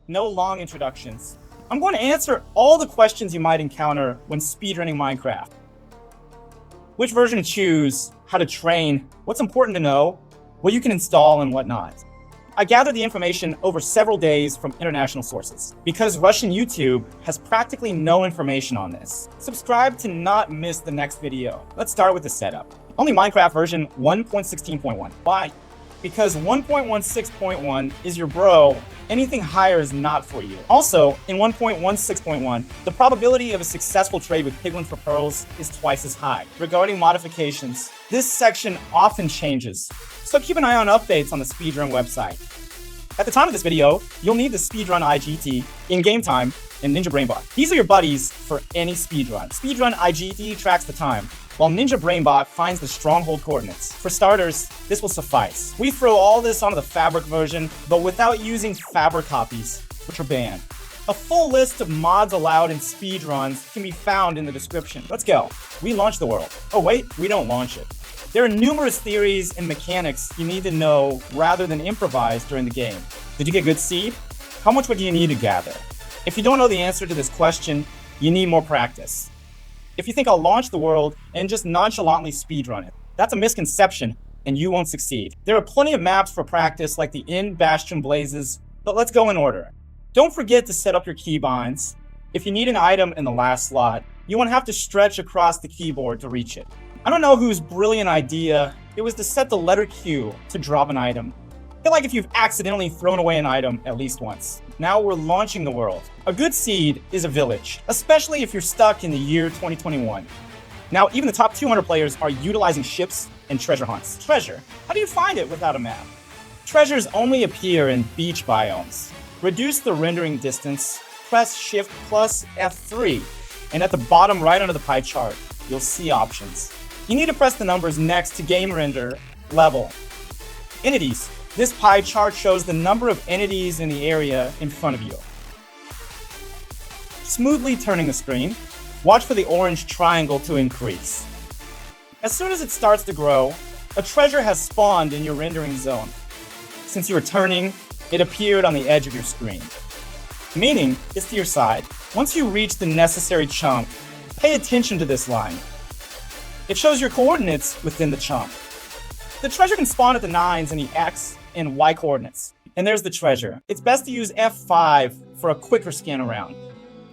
no long introductions. I'm going to answer all the questions you might encounter when speedrunning Minecraft. Which version to choose, how to train, what's important to know, what you can install and whatnot. I gathered the information over several days from international sources, because Russian YouTube has practically no information on this. Subscribe to not miss the next video. Let's start with the setup. Only Minecraft version 1.16.1. Why? Because 1.16.1 is your bro. Anything higher is not for you. Also, in 1.16.1, the probability of a successful trade with piglins for pearls is twice as high. Regarding modifications, this section often changes, so keep an eye on updates on the Speedrun website. At the time of this video, you'll need the Speedrun IGT, in-game time, and Ninja BrainBot. These are your buddies for any speedrun. Speedrun IGT tracks the time, while Ninja BrainBot finds the Stronghold coordinates. For starters, this will suffice. We throw all this onto the Fabric version, but without using Fabric copies, which are banned. A full list of mods allowed in speedruns can be found in the description. Let's go. We launch the world. Oh wait, we don't launch it. There are numerous theories and mechanics you need to know rather than improvise during the game. Did you get good seed? How much would you need to gather? If you don't know the answer to this question, you need more practice. If you think I'll launch the world and just nonchalantly speedrun it, that's a misconception and you won't succeed. There are plenty of maps for practice like the Bastion blazes, but let's go in order. Don't forget to set up your keybinds. If you need an item in the last slot, you won't have to stretch across the keyboard to reach it. I don't know whose brilliant idea it was to set the letter Q to drop an item. I feel like if you've accidentally thrown away an item at least once. Now we're launching the world. A good seed is a village, especially if you're stuck in the year 2021. Now, even the top 200 players are utilizing ships and treasure hunts. Treasure, how do you find it without a map? Treasures only appear in beach biomes. Reduce the rendering distance, press Shift plus F3, and at the bottom right under the pie chart, you'll see options. You need to press the numbers next to game render level. Entities. This pie chart shows the number of entities in the area in front of you. Smoothly turning the screen, watch for the orange triangle to increase. As soon as it starts to grow, a treasure has spawned in your rendering zone. Since you were turning, it appeared on the edge of your screen, meaning it's to your side. Once you reach the necessary chunk, pay attention to this line. It shows your coordinates within the chunk. The treasure can spawn at the 9s and the X and Y coordinates. And there's the treasure. It's best to use F5 for a quicker scan around.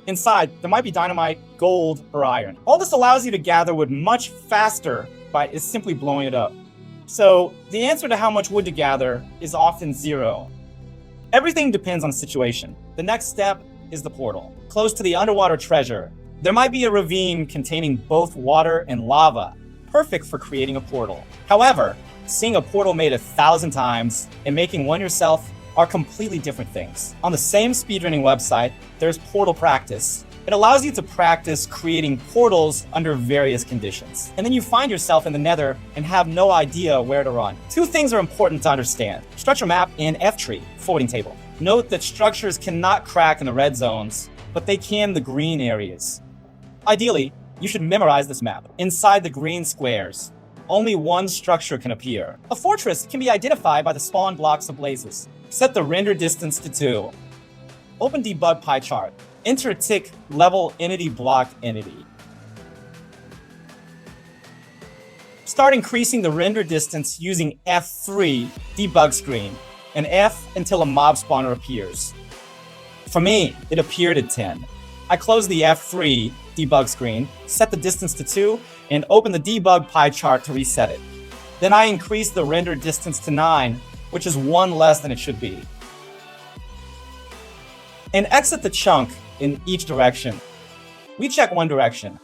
Inside, there might be dynamite, gold, or iron. All this allows you to gather wood much faster by simply blowing it up. So the answer to how much wood to gather is often 0. Everything depends on the situation. The next step is the portal. Close to the underwater treasure, there might be a ravine containing both water and lava, perfect for creating a portal. However, seeing a portal made 1,000 times and making one yourself are completely different things. On the same speedrunning website, there's portal practice. It allows you to practice creating portals under various conditions. And then you find yourself in the Nether and have no idea where to run. Two things are important to understand: structure map and F-tree, forwarding table. Note that structures cannot crack in the red zones, but they can the green areas. Ideally, you should memorize this map. Inside the green squares, only one structure can appear. A fortress can be identified by the spawn blocks of blazes. Set the render distance to 2. Open debug pie chart. Enter tick level entity block entity. Start increasing the render distance using F3 debug screen and F until a mob spawner appears. For me, it appeared at 10. I closed the F3 debug screen, set the distance to 2, and open the debug pie chart to reset it. Then I increased the render distance to 9, which is 1 less than it should be. And exit the chunk in each direction. We check one direction.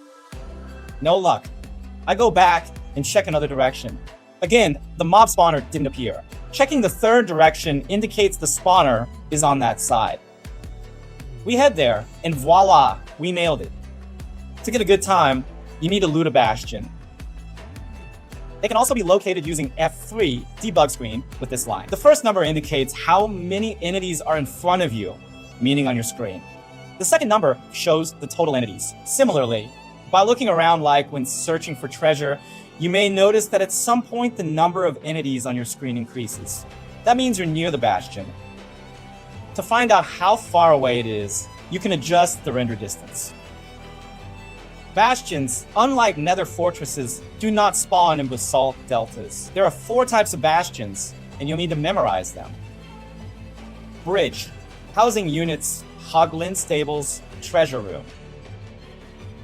No luck. I go back and check another direction. Again, the mob spawner didn't appear. Checking the third direction indicates the spawner is on that side. We head there, and voila, we nailed it. To get a good time, you need to loot a Bastion. They can also be located using F3 debug screen with this line. The first number indicates how many entities are in front of you, meaning on your screen. The second number shows the total entities. Similarly, by looking around like when searching for treasure, you may notice that at some point the number of entities on your screen increases. That means you're near the Bastion. To find out how far away it is, you can adjust the render distance. Bastions, unlike Nether fortresses, do not spawn in basalt deltas. There are 4 types of bastions, and you'll need to memorize them. Bridge, housing units, hoglin stables, treasure room.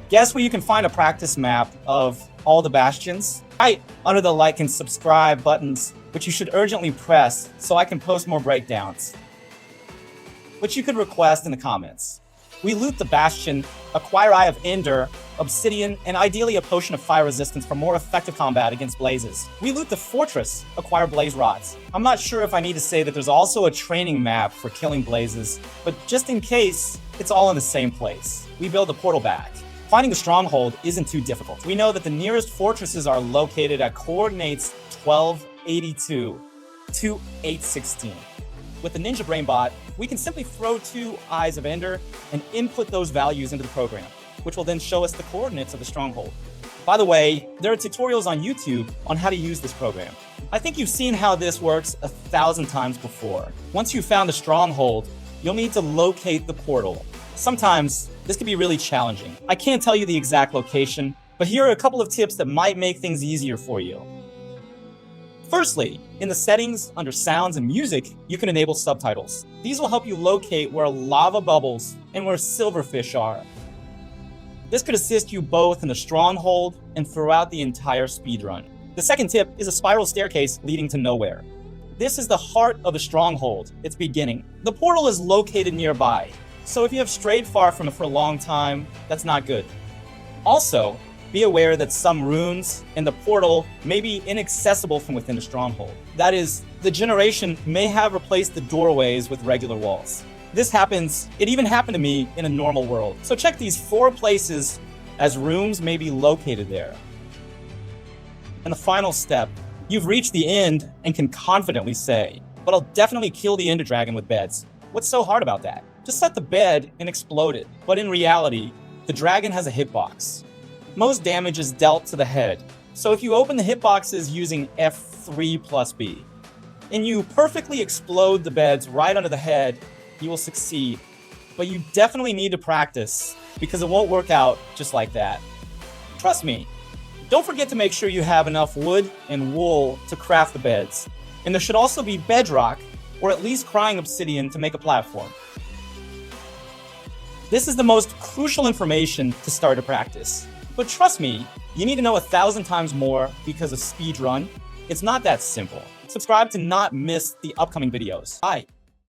Guess where you can find a practice map of all the bastions? Right under the like and subscribe buttons, which you should urgently press so I can post more breakdowns, which you could request in the comments. We loot the Bastion, acquire Eye of Ender, Obsidian, and ideally a Potion of Fire Resistance for more effective combat against blazes. We loot the Fortress, acquire Blaze Rods. I'm not sure if I need to say that there's also a training map for killing blazes, but just in case, it's all in the same place. We build a portal back. Finding a stronghold isn't too difficult. We know that the nearest fortresses are located at coordinates 1282 to 816. With the Ninja Brain bot, we can simply throw 2 Eyes of Ender and input those values into the program, which will then show us the coordinates of the stronghold. By the way, there are tutorials on YouTube on how to use this program. I think you've seen how this works 1,000 times before. Once you've found a stronghold, you'll need to locate the portal. Sometimes this can be really challenging. I can't tell you the exact location, but here are a couple of tips that might make things easier for you. Firstly, in the settings under sounds and music, you can enable subtitles. These will help you locate where lava bubbles and where silverfish are. This could assist you both in the stronghold and throughout the entire speedrun. The second tip is a spiral staircase leading to nowhere. This is the heart of the stronghold, its beginning. The portal is located nearby, so if you have strayed far from it for a long time, that's not good. Also, be aware that some runes in the portal may be inaccessible from within the stronghold. That is, the generation may have replaced the doorways with regular walls. This happens, it even happened to me in a normal world. So check these 4 places as rooms may be located there. And the final step, you've reached the end and can confidently say, but I'll definitely kill the Ender Dragon with beds. What's so hard about that? Just set the bed and explode it. But in reality, the dragon has a hitbox. Most damage is dealt to the head. So if you open the hitboxes using F3 plus B, and you perfectly explode the beds right under the head, you will succeed. But you definitely need to practice, because it won't work out just like that. Trust me. Don't forget to make sure you have enough wood and wool to craft the beds. And there should also be bedrock, or at least crying obsidian to make a platform. This is the most crucial information to start a practice. But trust me, you need to know 1,000 times more because of speedrun. It's not that simple. Subscribe to not miss the upcoming videos. Bye.